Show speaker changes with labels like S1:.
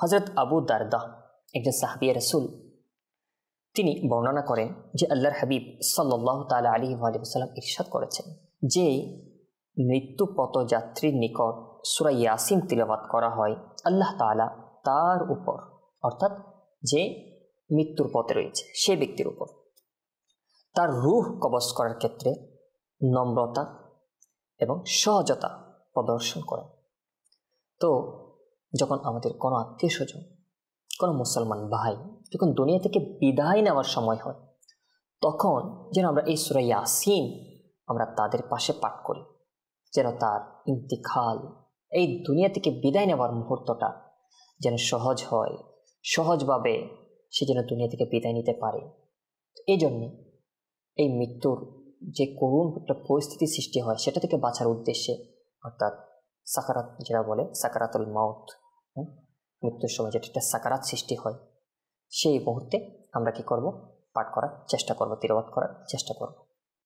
S1: হযরত আবু দারদা একজন সাহাবী রাসূল, তিনি বর্ণনা করেন যে আল্লাহর হাবিব সাল্লাল্লাহু তাআলা আলাইহি ওয়া সাল্লাম ইরশাদ করেছেন যে মৃত্যু পথযাত্রীর নিকট সূরা ইয়াসিন তিলাওয়াত করা হয়, আল্লাহ তাআলা তার উপর, অর্থাৎ যে মৃত্যুর পথে রয়েছে সে ব্যক্তির উপর, তার রূহ কবজ করার ক্ষেত্রে নম্রতা এবং সহজতা প্রদর্শন করেন। তো যখন আমাদের কোনো আত্মীয় স্বজন, কোনো মুসলমান ভাই যখন দুনিয়া থেকে বিদায় নেওয়ার সময় হয়, তখন যেন আমরা এই সূরা ইয়াসিন আমরা তাদের পাশে পাঠ করি, যেন তার ইন্তিকাল, এই দুনিয়া থেকে বিদায় নেওয়ার মুহূর্তটা যেন সহজ হয়, সহজভাবে সে যেন দুনিয়া থেকে বিদায় নিতে পারে। এই জন্যে এই মৃত্যুর যে করুণ একটা পরিস্থিতি সৃষ্টি হয় সেটা থেকে বাঁচার উদ্দেশ্যে, অর্থাৎ সাকারাত যেটা বলে সাকারাতুল মাউত, মৃত্যুর সময় যেটা একটা সাকারাত সৃষ্টি হয়, সেই মুহূর্তে আমরা কি করব? পাঠ করার চেষ্টা করব, তিলাওয়াত করার চেষ্টা করব।